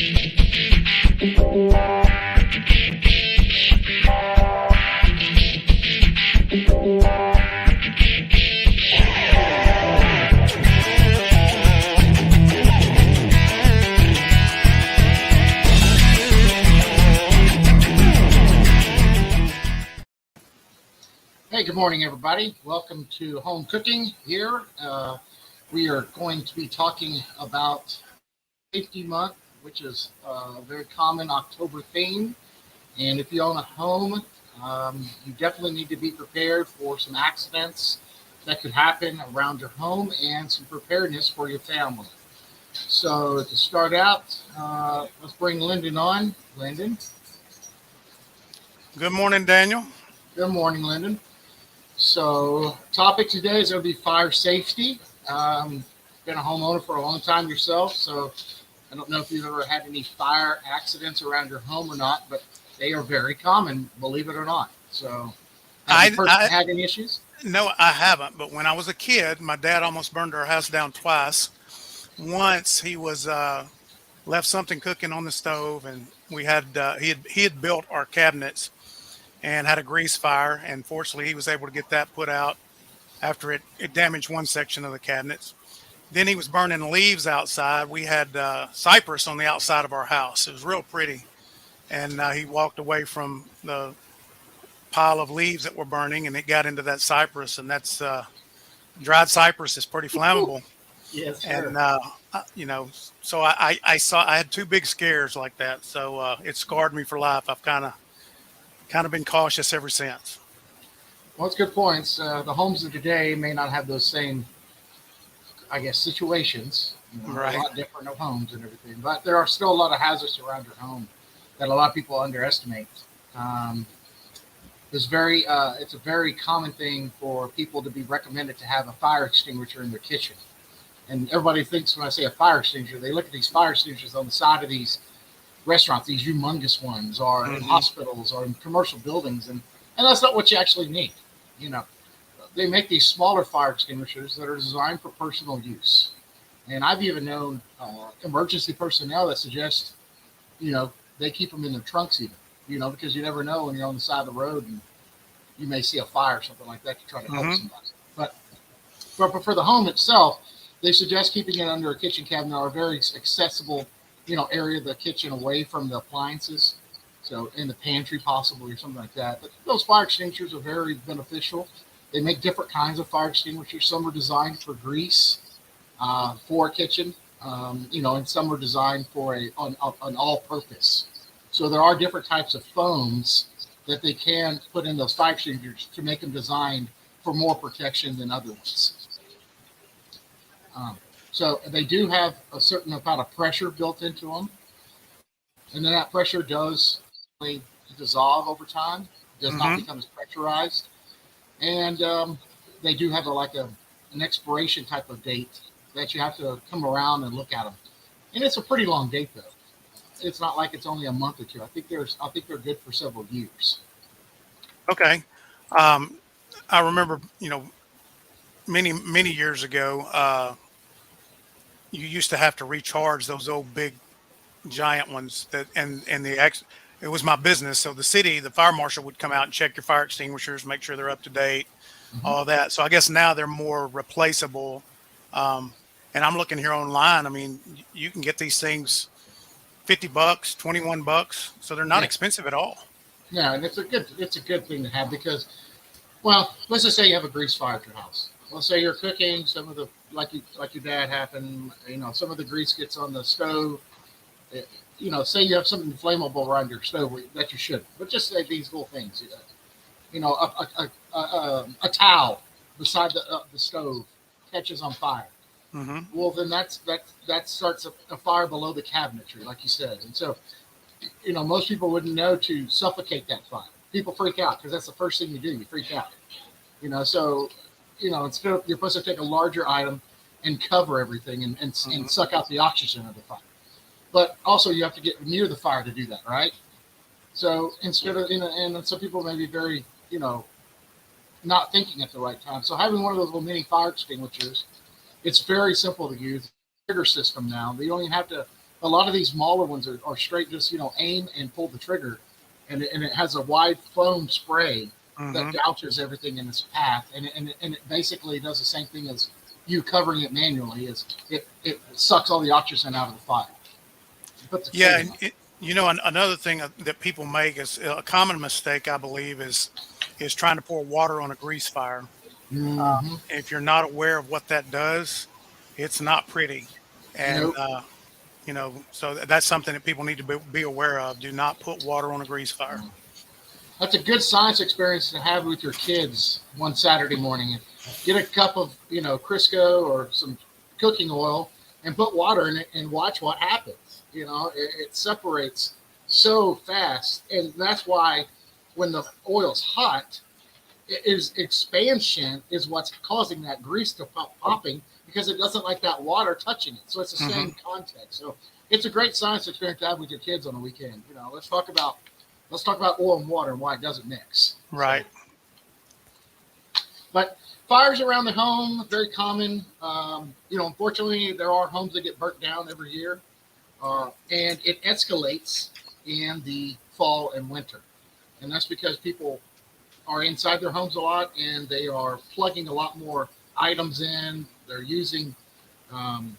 Hey, good morning, everybody. Welcome to Home Cooking here. We are going to be talking about Safety Month, which is a very common October theme. And if you own a home, you definitely need to be prepared for some accidents that could happen around your home and some preparedness for your family. So to start out, let's bring Lyndon on. Lyndon. Good morning, Daniel. Good morning, Lyndon. So topic today is going to be fire safety. Been a homeowner for a long time yourself, so I don't know if you've ever had any fire accidents around your home or not, but they are very common, believe it or not. So have you personally had any issues? No, I haven't. But when I was a kid, my dad almost burned our house down twice. Once he was left something cooking on the stove, and we had he had built our cabinets and had a grease fire, and fortunately he was able to get that put out after it damaged one section of the cabinets. Then he was burning leaves outside. We had cypress on the outside of our house. It was real pretty, and he walked away from the pile of leaves that were burning, and it got into that cypress, and that's dried cypress is pretty flammable. Yes, sir. And so I had two big scares like that, so it scarred me for life. I've kind of been cautious ever since. Well, it's good points. The homes of today may not have those same, I guess, situations. Right. A lot different of homes and everything, but there are still a lot of hazards around your home that a lot of people underestimate. It's a very common thing for people to be recommended to have a fire extinguisher in their kitchen. And everybody thinks when I say a fire extinguisher, they look at these fire extinguishers on the side of these restaurants, these humongous ones, or in hospitals or in commercial buildings, and that's not what you actually need. They make these smaller fire extinguishers that are designed for personal use. And I've even known emergency personnel that suggest, they keep them in their trunks even, because you never know when you're on the side of the road and you may see a fire or something like that to try to help somebody. But for the home itself, they suggest keeping it under a kitchen cabinet or a very accessible area of the kitchen away from the appliances. So in the pantry possibly or something like that. But those fire extinguishers are very beneficial. They make different kinds of fire extinguishers. Some are designed for grease, for a kitchen, and some are designed for an all-purpose. So there are different types of foams that they can put in those fire extinguishers to make them designed for more protection than other ones. So they do have a certain amount of pressure built into them. And then that pressure does dissolve over time, does not become as pressurized. And they do have an expiration type of date that you have to come around and look at them. And it's a pretty long date, though. It's not like it's only a month or two. I think they're good for several years. Okay. I remember, many years ago, you used to have to recharge those old big giant ones it was my business. So the fire marshal would come out and check your fire extinguishers, make sure they're up to date, all that. So I guess now they're more replaceable. And I'm looking here online. I mean, you can get these things $50, $21. So they're not expensive at all. Yeah. And it's a good thing to have because, well, let's just say you have a grease fire at your house. Let's say you're cooking, some of the, like your dad happened, some of the grease gets on the stove. Say you have something flammable around your stove that you shouldn't, but just say these little things, a towel beside the stove catches on fire. Well, then that starts a fire below the cabinetry, like you said. And so, most people wouldn't know to suffocate that fire. People freak out because that's the first thing you do. You freak out, so, instead of, you're supposed to take a larger item and cover everything and suck out the oxygen of the fire. But also you have to get near the fire to do that, right? So instead of, and some people may be very, not thinking at the right time. So having one of those little mini fire extinguishers, it's very simple to use. Trigger system now. You don't even have to A lot of these smaller ones are straight, just aim and pull the trigger, and it has a wide foam spray that Hmm. douches everything in its path, and it basically does the same thing as you covering it manually. Is it sucks all the oxygen out of the fire. It puts a Yeah, coating and on. another thing that people make is a common mistake, I believe, is trying to pour water on a grease fire. Mm-hmm. If you're not aware of what that does, it's not pretty. And Nope. so that's something that people need to be aware of. Do not put water on a grease fire. That's a good science experience to have with your kids one Saturday morning. Get a cup of Crisco or some cooking oil and put water in it and watch what happens. It separates so fast, and that's why when the oil's hot, it is expansion is what's causing that grease to popping because it doesn't like that water touching it. So it's the Hmm. same context. So it's a great science experience to have with your kids on the weekend. Let's talk about oil and water and why it doesn't mix. So, Right. but fires around the home very common. Unfortunately, there are homes that get burnt down every year, and it escalates in the fall and winter, and that's because people are inside their homes a lot and they are plugging a lot more items in. They're using, um,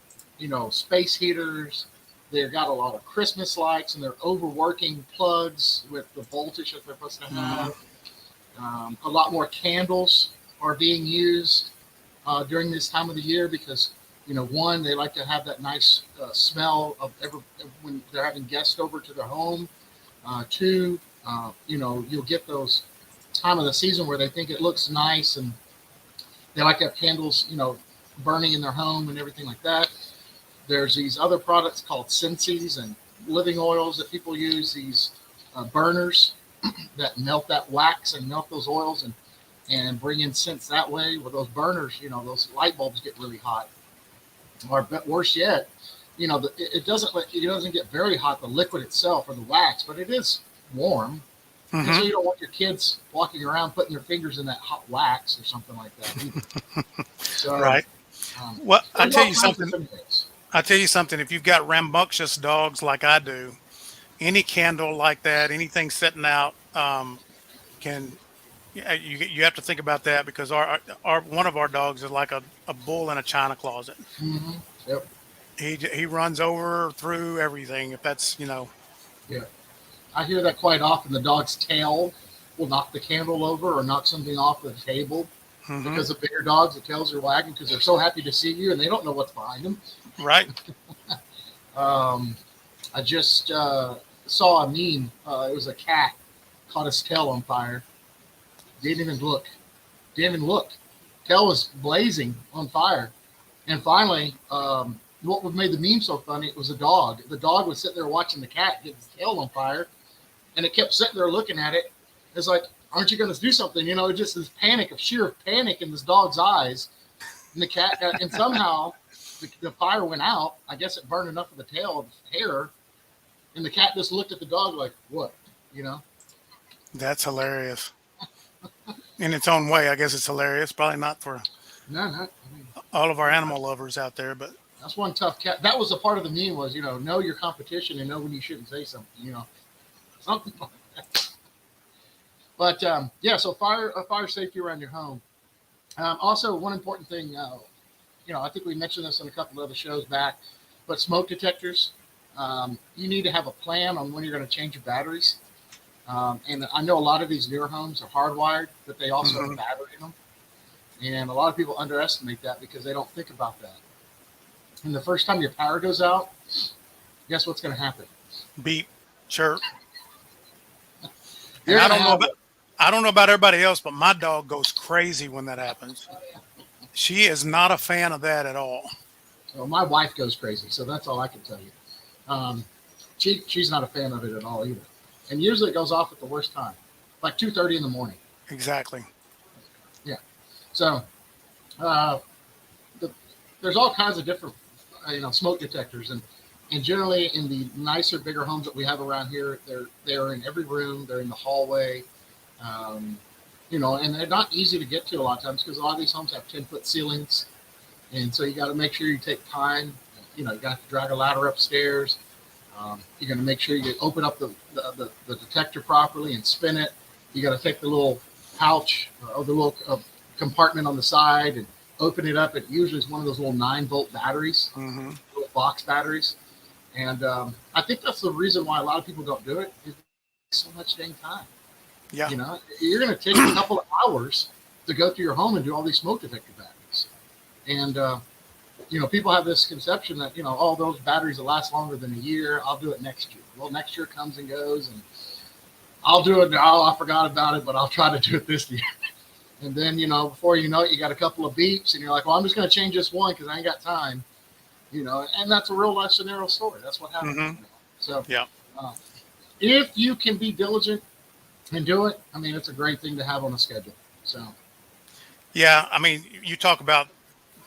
space heaters. They've got a lot of Christmas lights and they're overworking plugs with the voltage that they're supposed to Hmm. have. A lot more candles are being used during this time of the year because, one, they like to have that nice smell of when they're having guests over to their home. Two, you'll get those time of the season where they think it looks nice and they like to have candles, burning in their home and everything like that. There's these other products called Sensies and living oils that people use, these burners that melt that wax and melt those oils and bring in scents that way. With those burners, those light bulbs get really hot. Or worse yet, it doesn't get very hot, the liquid itself or the wax, but it is warm. And so Hmm. you don't want your kids walking around putting their fingers in that hot wax or something like that either. So Right. um, Well, there's all kinds of things. I tell you something. If you've got rambunctious dogs like I do, any candle like that, anything sitting out, can yeah, you have to think about that because our one of our dogs is like a bull in a china closet. Hmm. Yep. He runs over through everything. If that's Yeah. I hear that quite often. The dog's tail will knock the candle over or knock something off the table hmm because the bigger dogs, the tails are wagging because they're so happy to see you and they don't know what's behind them. right. Um, I just saw a meme. It was a cat caught his tail on fire. Didn't even look. Didn't even look. Tail was blazing on fire. And finally, what made the meme so funny? It was a dog. The dog was sitting there watching the cat get his tail on fire, and it kept sitting there looking at it. It's like, aren't you going to do something? Just this panic of sheer panic in this dog's eyes. And the cat, and somehow the fire went out. I guess it burned enough of the tail of the hair, and the cat just looked at the dog like, what? You know? That's hilarious in its own way. I guess it's hilarious. Probably not for No, no. I mean, all of our animal lovers out there, but that's one tough cat. That was a part of the meme was, know your competition and know when you shouldn't say something. Something like that. But yeah, so fire safety around your home. Also, one important thing, I think we mentioned this in a couple of other shows back, but smoke detectors. You need to have a plan on when you're going to change your batteries. And I know a lot of these newer homes are hardwired, but they also have a hmm battery in them. And a lot of people underestimate that because they don't think about that. And the first time your power goes out, guess what's going to happen? beep, chirp, and You're going to have I don't know about everybody else, but my dog goes crazy when that happens. She is not a fan of that at all. well, my wife goes crazy, so that's all I can tell you. Um, she's not a fan of it at all either. And usually it goes off at the worst time, like 2:30 in the morning. Exactly. Yeah. So uh, the, there's all kinds of different smoke detectors, and generally in the nicer, bigger homes that we have around here, they're in every room. They're in the hallway. Um, and they're not easy to get to a lot of times because a lot of these homes have 10-foot ceilings, and so you got to make sure you take time. You got to drag a ladder upstairs. You're going to make sure you open up the detector properly and spin it. You got to take the little pouch or the little compartment on the side and open it up. It usually is one of those little 9-volt batteries, Mm-hmm. little box batteries. And I think that's the reason why a lot of people don't do it. It takes so much dang time. Yeah. You know, you're going to take a couple of hours to go through your home and do all these smoke detector batteries. And people have this conception that, all those batteries will last longer than a year. I'll do it next year. Well, next year comes and goes, and I'll do it now. I forgot about it, but I'll try to do it this year. And then, before you know it, you got a couple of beeps, and you're like, well, I'm just going to change this one because I ain't got time. And that's a real life scenario story. That's what happens. Mm-hmm. So, Yeah. if you can be diligent and do it, I mean, it's a great thing to have on a schedule. So, Yeah. I mean, you talk about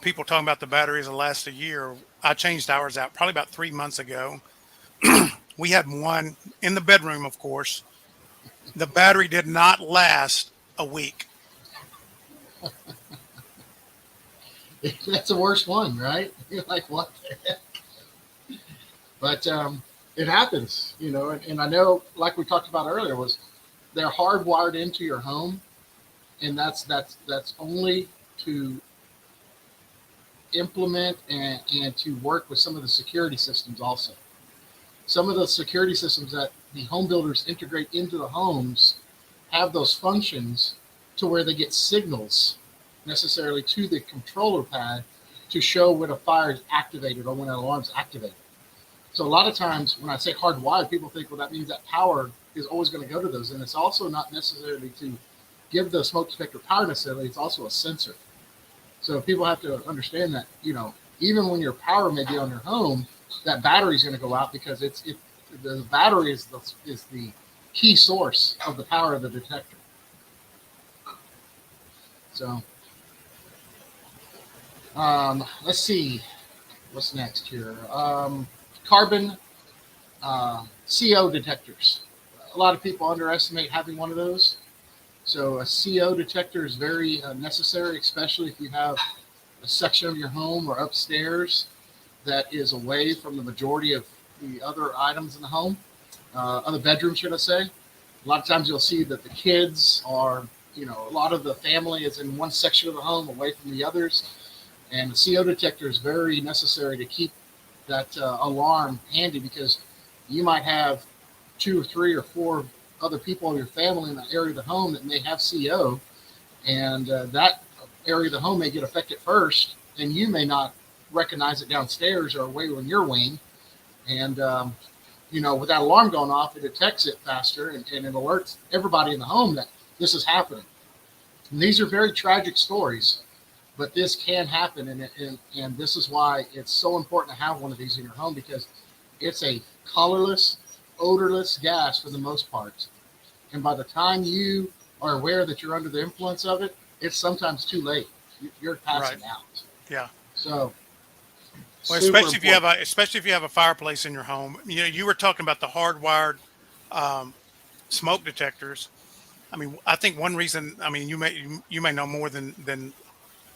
people talking about the batteries will last a year. I changed ours out probably about 3 months ago. We had one in the bedroom, of course. The battery did not last a week. that's the worst one, right? You're like, what the heck? But it happens, and I know, like we talked about earlier, was they're hardwired into your home, and that's only to implement and to work with some of the security systems also. Some of the security systems that the home builders integrate into the homes have those functions to where they get signals necessarily to the controller pad to show when a fire is activated or when an alarm is activated. So a lot of times when I say hardwired, people think, well, that means that power is always going to go to those. And it's also not necessarily to give the smoke detector power necessarily. It's also a sensor. So people have to understand that, even when your power may be on your home, that battery is going to go out because the battery is the key source of the power of the detector. So let's see what's next here. Carbon CO detectors. A lot of people underestimate having one of those. So a CO detector is very necessary, especially if you have a section of your home or upstairs that is away from the majority of the other items in the home, other bedrooms, should I say. A lot of times you'll see that the kids are, a lot of the family is in one section of the home away from the others. And the CO detector is very necessary to keep that alarm handy because you might have 2 or 3 or 4 other people in your family in the area of the home that may have CO, and that area of the home may get affected first, and you may not recognize it downstairs or away in your wing. And with that alarm going off, it detects it faster and it alerts everybody in the home that this is happening. And these are very tragic stories, but this can happen, and this is why it's so important to have one of these in your home because it's a colorless, odorless gas for the most part. And by the time you are aware that you're under the influence of it, it's sometimes too late. You're passing Right. out. Yeah. So Well, super important. especially if you have a fireplace in your home. You were talking about the hardwired um, smoke detectors. I mean, I think one reason. I mean, you may know more than,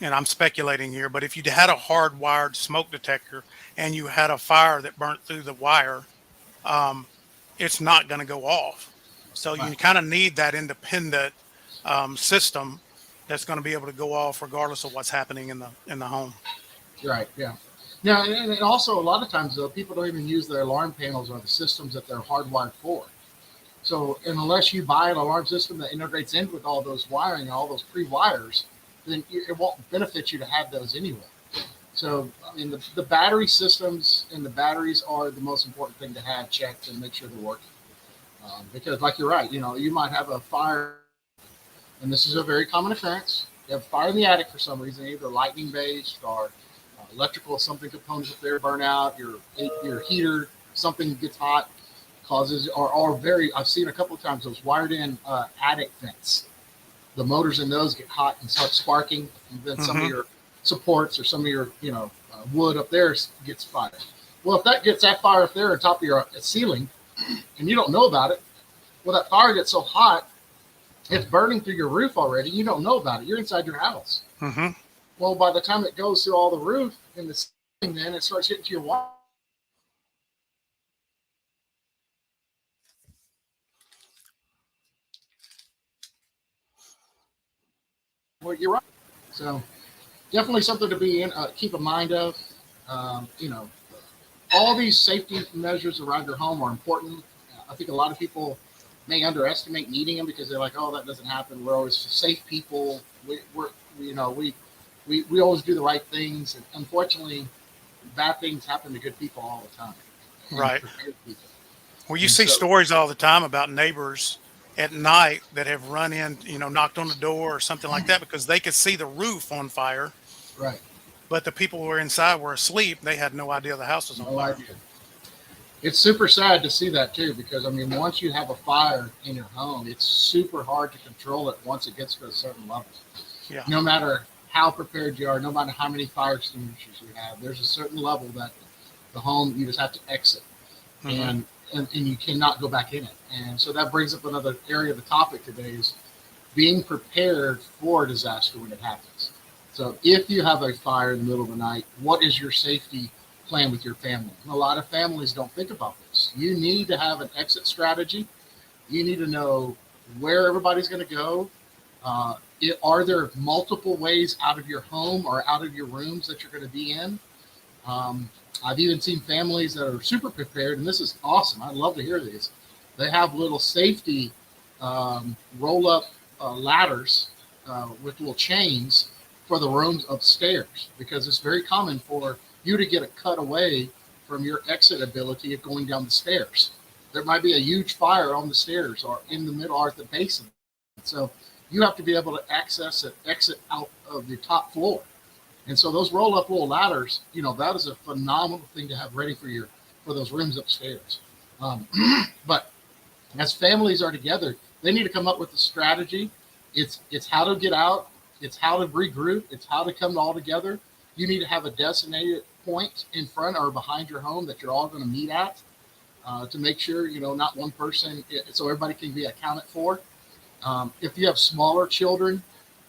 and I'm speculating here, but if you had a hardwired smoke detector and you had a fire that burnt through the wire, um, it's not going to go off. So Right. you kind of need that independent system that's going to be able to go off regardless of what's happening in the home. Right. Yeah. Now, and also a lot of times though, people don't even use their alarm panels or the systems that they're hardwired for. So unless you buy an alarm system that integrates in with all those wiring and all those pre-wires, then it won't benefit you to have those anyway. So I mean, the battery systems and the batteries are the most important thing to have checked and make sure they're working. Because, like you're right, you might have a fire, and this is a very common occurrence. You have a fire in the attic for some reason, either lightning based or electrical something components up there burn out. Your heater something gets hot, causes or very. I've seen a couple of times those wired in attic vents. The motors in those get hot and start sparking, and then some of Hmm. your supports or some of your wood up there gets fired. Well, if that gets that fire up there on top of your ceiling, and you don't know about it, well, that fire gets so hot it's burning through your roof already. You don't know about it. You're inside your house. Hmm. Well, by the time it goes through all the roof and the ceiling, then it starts getting to your wall. well, you're right. So definitely something to be in, keep in mind of. You know, all these safety measures around your home are important. I think a lot of people may underestimate needing them because they're like, "Oh, that doesn't happen. We're always safe people. We're you know we always do the right things." And unfortunately, bad things happen to good people all the time, and Right. prepared people. Well, you And see so, stories all the time about neighbors at night that have run in, knocked on the door or something like that because they could see the roof on fire, right, but the people who were inside were asleep. They had no idea the house was on no fire. idea. It's super sad to see that too, because I mean, once you have a fire in your home, it's super hard to control it once it gets to a certain level. Yeah. No matter how prepared you are, no matter how many fire extinguishers you have, there's a certain level that the home you just have to exit, Hmm. and you cannot go back in it. And so that brings up another area of the topic today is being prepared for a disaster when it happens. So if you have a fire in the middle of the night, what is your safety plan with your family? And a lot of families don't think about this. You need to have an exit strategy. You need to know where everybody's going to go. Are there multiple ways out of your home or out of your rooms that you're going to be in? Um, I've even seen families that are super prepared, and this is awesome. I'd love to hear these. They have little safety roll up ladders with little chains for the rooms upstairs because it's very common for you to get a cut away from your exit ability of going down the stairs. There might be a huge fire on the stairs or in the middle or at the base of it. So you have to be able to access and exit out of the top floor. And so those roll up little ladders, that is a phenomenal thing to have ready for those rooms upstairs. Um, but as families are together, they need to come up with a strategy. It's how to get out, it's how to regroup, it's how to come all together. You need to have a designated point in front or behind your home that you're all going to meet at to make sure not one person, so everybody can be accounted for. If you have smaller children,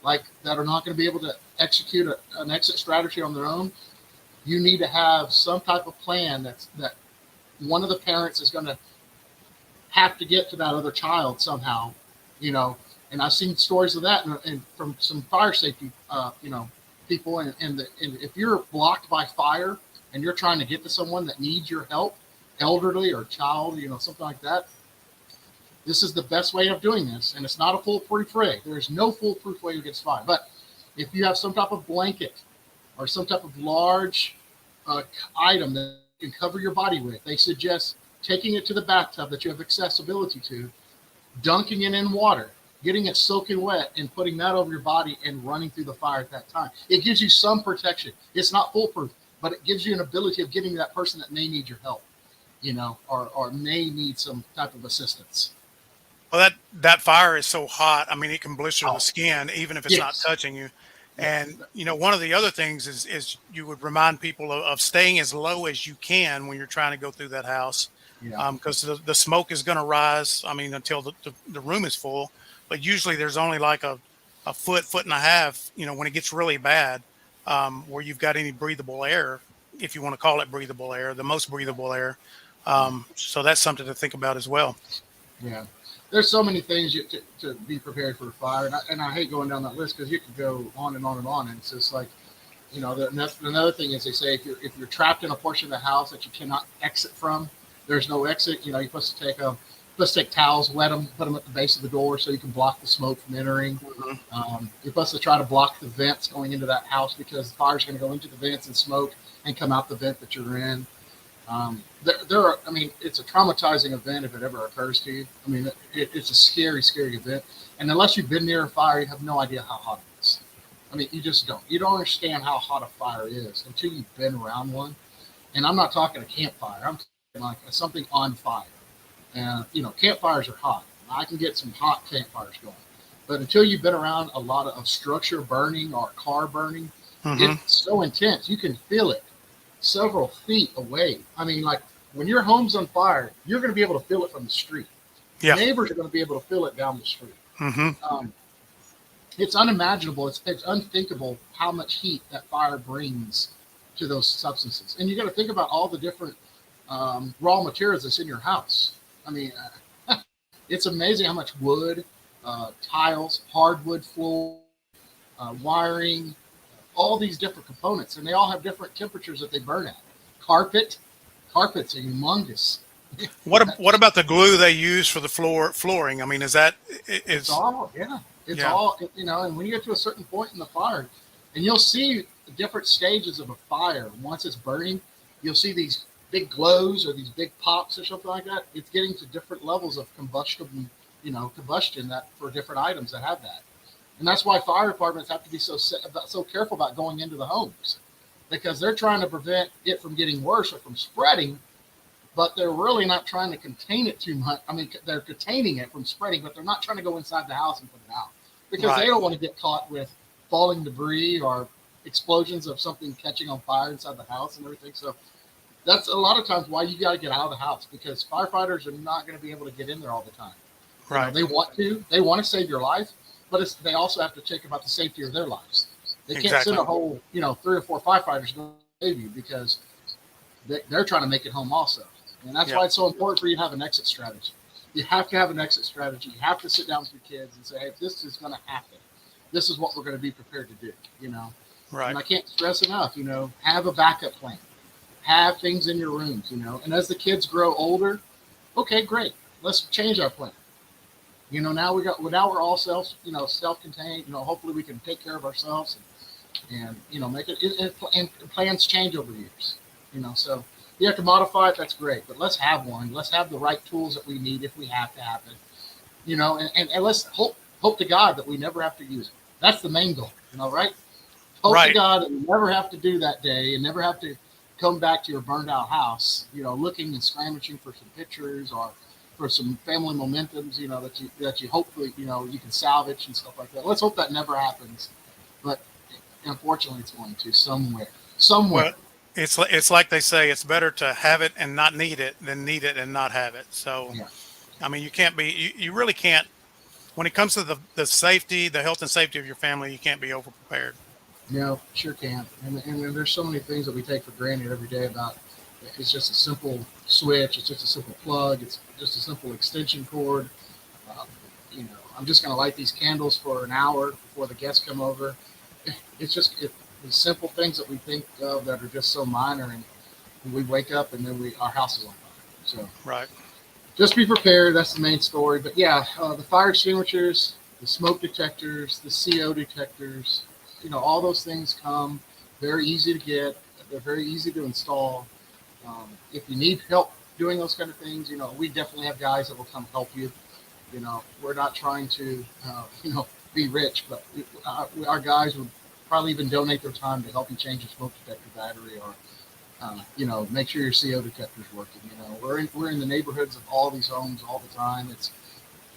like that are not going to be able to execute an exit strategy on their own, you need to have some type of plan that one of the parents is going to have to get to that other child somehow, you know. And I've seen stories of that, and from some fire safety, people. And if you're blocked by fire and you're trying to get to someone that needs your help, elderly or child, something like that, this is the best way of doing this, and it's not a foolproof way. There is no foolproof way against fire. But if you have some type of blanket or some type of large item that you can cover your body with, they suggest taking it to the bathtub that you have accessibility to, dunking it in water, getting it soaking wet, and putting that over your body and running through the fire at that time. It gives you some protection. It's not foolproof, but it gives you an ability of getting to that person that may need your help, or may need some type of assistance. Well, that fire is so hot. I mean, it can blister the Oh, skin even if it's not yes. touching you. Yeah. And one of the other things is you would remind people of staying as low as you can when you're trying to go through that house, Yeah. because the smoke is going to rise. I mean, until the room is full, but usually there's only like a foot and a half. When it gets really bad, where you've got any breathable air, if you want to call it breathable air, the most breathable air. Yeah. So that's something to think about as well. Yeah. There's so many things to be prepared for a fire, and I hate going down that list because you could go on and on and on, and it's just like, another thing is they say if you're trapped in a portion of the house that you cannot exit from, there's no exit. You're supposed to take towels, wet them, put them at the base of the door so you can block the smoke from entering. Mhm. You're supposed to try to block the vents going into that house because the fire's going to go into the vents and smoke and come out the vent that you're in. There are, I mean, it's a traumatizing event if it ever occurs to you. I mean, it's a scary, scary event. And unless you've been near a fire, you have no idea how hot it is. I mean, you just don't. You don't understand how hot a fire is until you've been around one. And I'm not talking a campfire. I'm talking like something on fire. And, campfires are hot. I can get some hot campfires going. But until you've been around a lot of structure burning or car burning, Mhm. it's so intense. You can feel it several feet away. I mean, like when your home's on fire, you're going to be able to feel it from the street. Yeah. Neighbors are going to be able to feel it down the street. Mhm. Um, it's unimaginable. It's unthinkable how much heat that fire brings to those substances. And you got to think about all the different raw materials that's in your house. I mean, it's amazing how much wood, tiles, hardwood floor, wiring, all these different components, and they all have different temperatures that they burn at. Carpet, carpets are humongous. What about the glue they use for the flooring? I mean, is that It's is all, yeah, it's yeah, all, and when you get to a certain point in the fire, and you'll see the different stages of a fire. Once it's burning, you'll see these big glows or these big pops or something like that. It's getting to different levels of combustion, combustion that for different items that have that. And that's why fire departments have to be so careful about going into the homes, because they're trying to prevent it from getting worse or from spreading, but they're really not trying to contain it too much. I mean, they're containing it from spreading, but they're not trying to go inside the house and put it out, because they right, don't want to get caught with falling debris or explosions of something catching on fire inside the house and everything. So that's a lot of times why you got to get out of the house, because firefighters are not going to be able to get in there all the time. right, They want to save your life, but they also have to think about the safety of their lives. They can't send exactly, a whole, 3 or 4 firefighters to go save you, because they're trying to make it home also. And that's yeah, why it's so important for you to have an exit strategy. You have to have an exit strategy. You have to sit down with your kids and say, hey, if this is going to happen, this is what we're going to be prepared to do. And right, I can't stress enough, have a backup plan, have things in your rooms. And as the kids grow older, okay, great. Let's change our plan. Now we're all self-contained. Hopefully we can take care of ourselves and make and plans change over years. So you have to modify it. That's great, but let's have one. Let's have the right tools that we need if we have to have it. And let's hope to God that we never have to use it. That's the main goal. Right? Hope to right. God that we never have to do that day and never have to come back to your burned out house, looking and scrounging for some pictures or for some family momentums, that you hopefully, you can salvage and stuff like that. Let's hope that never happens. But unfortunately it's going to somewhere. Well, Somewhere. it's like they say, it's better to have it and not need it than need it and not have it. So, Yeah. I mean, you really can't, when it comes to the safety, the health and safety of your family, you can't be over prepared. Sure can. And there's so many things that we take for granted every day about it's just a simple switch, it's just a simple plug, it's just a simple extension cord. Um, I'm just going to light these candles for an hour before the guests come over. It's just the simple things that we think of that are just so minor, and we wake up and then our house is on fire. So Right. just be prepared. That's the main story. But yeah, the fire extinguishers, the smoke detectors, the CO detectors, all those things come very easy to get. They're very easy to install. If you need help doing those kind of things, we definitely have guys that will come help you. We're not trying to, be rich, but our guys would probably even donate their time to help you change your smoke detector battery or, make sure your CO detector is working. We're in the neighborhoods of all these homes all the time. It's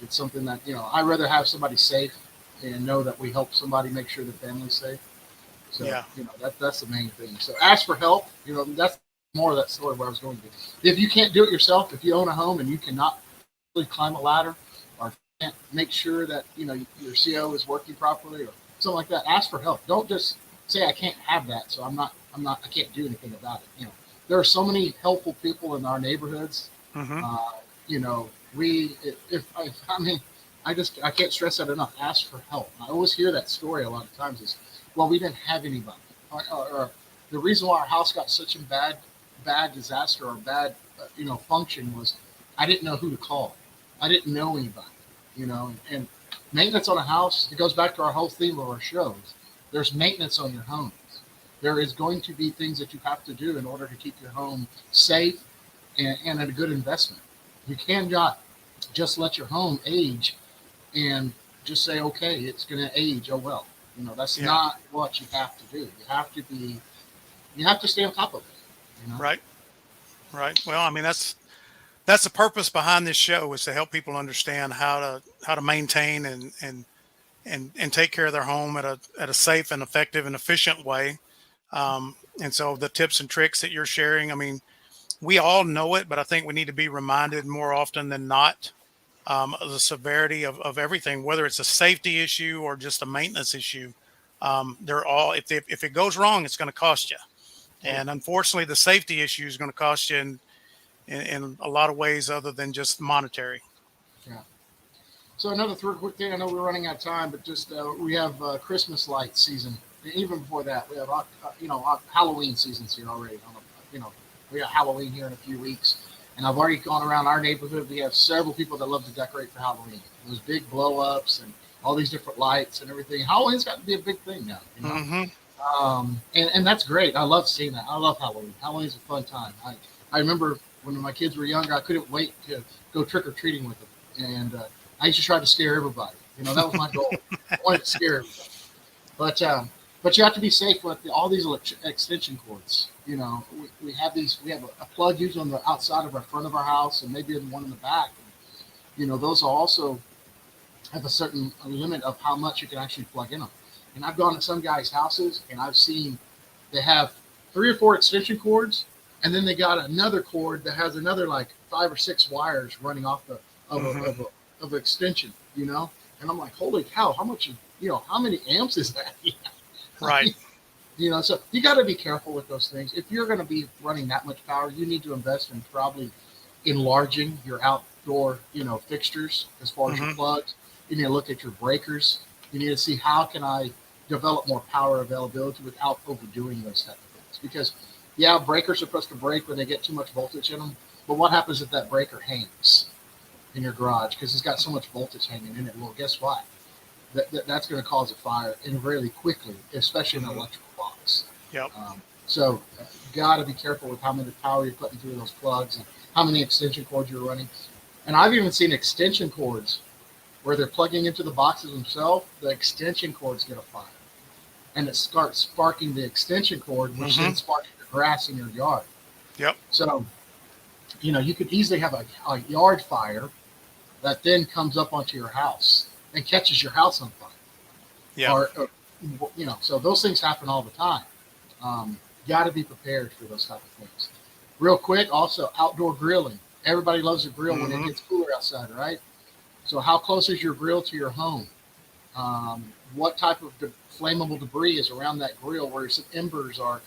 something that I'd rather have somebody safe and know that we help somebody make sure their family's safe. So Yeah. that's the main thing. So ask for help. That's more of that story where I was going to. If you can't do it yourself, if you own a home and you cannot really climb a ladder or can't make sure that your CO is working properly or something like that, ask for help. Don't just say I can't have that, so I can't do anything about it. There are so many helpful people in our neighborhoods. Hmm. Uh, we if I mean I can't stress that enough. Ask for help. I always hear that story a lot of times is, well, we didn't have anybody, or the reason why our house got such a bad disaster or bad function was I didn't know who to call. I didn't know anybody. And maintenance on a house, it goes back to our whole theme of our shows. There's maintenance on your homes. There is going to be things that you have to do in order to keep your home safe and a good investment. You cannot just let your home age and just say, okay, it's going to age. Oh, well, that's Yeah. not what you have to do. You have to stay on top of it. Right. Right. Well, I mean, that's the purpose behind this show, is to help people understand how to maintain and take care of their home at a safe and effective and efficient way. And so the tips and tricks that you're sharing, I mean, we all know it, but I think we need to be reminded more often than not, of the severity of everything, whether it's a safety issue or just a maintenance issue. They're all, if it goes wrong, it's going to cost you. Oh, And unfortunately, the safety issue is going to cost you in a lot of ways other than just monetary. yeah. So another quick thing. I know we're running out of time, but just we have Christmas light season. Even before that, we have Halloween seasons here already. You know, we got Halloween here in a few weeks, and I've already gone around our neighborhood. We have several people that love to decorate for Halloween. Those big blow ups and all these different lights and everything. Halloween's got to be a big thing now. You know. Mm-hmm. And that's great. I love seeing that. I love Halloween. Halloween's a fun time. I remember when my kids were younger, I couldn't wait to go trick or treating with them, and I used to try to scare everybody. You know, that was my goal. I wanted to scare everybody. But you have to be safe with all these extension cords. You know, we have these. We have a plug usually on the outside of our front of our house, and maybe one in the back. You know, those also have a certain limit of how much you can actually plug in them. And I've gone to some guys' houses and I've seen they have 3 or 4 extension cords, and then they got another cord that has another like 5 or 6 wires running off the Mm-hmm. of an extension, you know. And I'm like, holy cow, how much? You know, how many amps is that? Right. You know, so you got to be careful with those things. If you're going to be running that much power, you need to invest in probably enlarging your outdoor, fixtures as far as your Mm-hmm. plugs. You need to look at your breakers. You need to see how can I develop more power availability without overdoing those type of things. Because yeah, breakers are supposed to break when they get too much voltage in them. But what happens if that breaker hangs in your garage because it's got so much voltage hanging in it? Well, guess what? That's going to cause a fire and really quickly, especially in an Mm-hmm. electrical box. Yep. So you got to be careful with how much power you're putting through those plugs and how many extension cords you're running. And I've even seen extension cords where they're plugging into the boxes themselves. The extension cords get a fire, and it starts sparking the extension cord, which Mm-hmm. then sparks the grass in your yard. Yep. So you could easily have a yard fire that then comes up onto your house and catches your house on fire. Yeah. So those things happen all the time. Got to be prepared for those type of things. Real quick, also outdoor grilling. Everybody loves to grill when it Mm-hmm. gets cooler outside, right? So how close is your grill to your home? What type of flammable debris is around that grill where some embers are,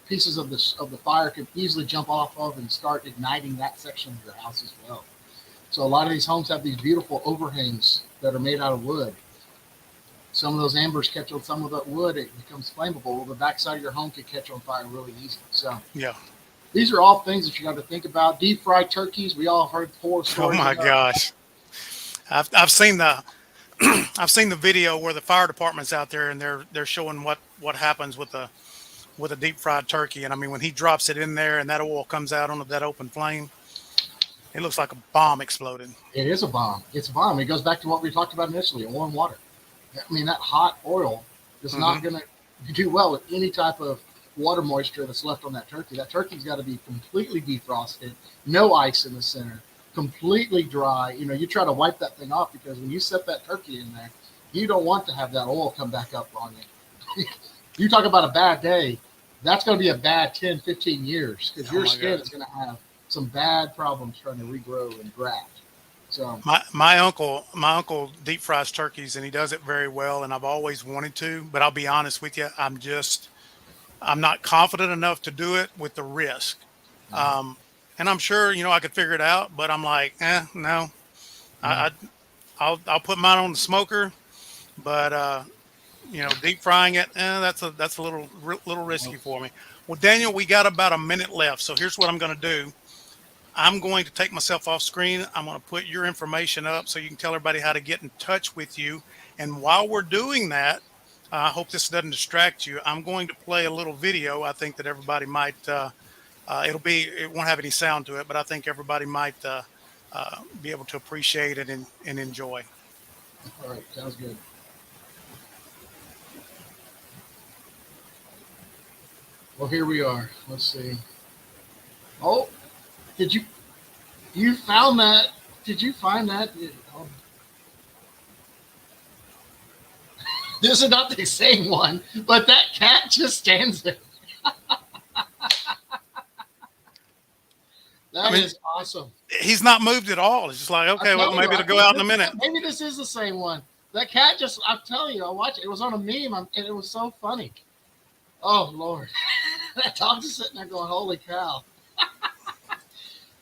pieces of the fire could easily jump off of and start igniting that section of your house as well. So a lot of these homes have these beautiful overhangs that are made out of wood. Some of those embers catch on some of that wood, it becomes flammable. Well, the backside of your home could catch on fire really easily. So Yeah. these are all things that you got to think about. Deep fried turkeys, we all heard horror Oh stories my about. gosh. I've seen the I've seen the video where the fire department's out there and they're showing what happens with a deep fried turkey. And I mean, when he drops it in there and that oil comes out onto that open flame, it looks like a bomb exploded. It is a bomb. It's a bomb. It goes back to what we talked about initially, oil and water. I mean, that hot oil is Mm-hmm. not going to do well with any type of water moisture that's left on that turkey. That turkey's got to be completely defrosted, no ice in the center, completely dry. You try to wipe that thing off because when you set that turkey in there, you don't want to have that oil come back up on you. You talk about a bad day, that's going to be a bad 10, 15 years because Oh your my skin God. is going to have some bad problems trying to regrow and graft. So, My uncle deep fries turkeys and he does it very well and I've always wanted to, but I'll be honest with you, I'm not confident enough to do it with the risk. Um, and I'm sure, I could figure it out, but I'm like, no. yeah. I, I'll put mine on the smoker, but deep frying it, that's a little Well, risky for me. Well, Daniel, we got about a minute left, so here's what I'm going to do. I'm going to take myself off screen. I'm going to put your information up so you can tell everybody how to get in touch with you. And while we're doing that, I hope this doesn't distract you. I'm going to play a little video. I think that everybody might. It won't have any sound to it, but I think everybody might be able to appreciate it and enjoy. all right, sounds good. Well, here we are. Let's see. Oh, did you found that? Did you find that? Oh, this is not the same one, but that cat just stands there. I That mean, is awesome. he's not moved at all. It's just like, I okay, well, tell you, maybe I it'll go think out in a minute. maybe this is the same one. That cat just, I'm telling you, I watched it. It was on a meme, and it was so funny. Oh, Lord. That dog is sitting there going, holy cow.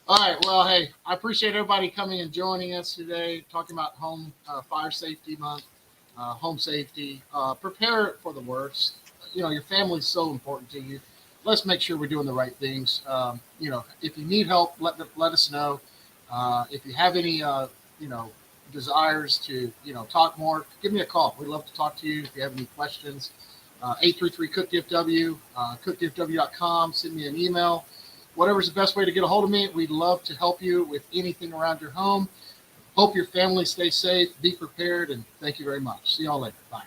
All right. Well, hey, I appreciate everybody coming and joining us today, talking about home fire safety month, home safety. Prepare for the worst. You know, your family's so important to you. Let's make sure we're doing the right things. You know, if you need help, let us know. If you have any, you know, desires to, you know, talk more, give me a call. We'd love to talk to you if you have any questions. 833 cook dfw, cookdfw.com. Send me an email. Whatever's the best way to get a hold of me, we'd love to help you with anything around your home. Hope your family stays safe, be prepared, and thank you very much. See y'all later. Bye.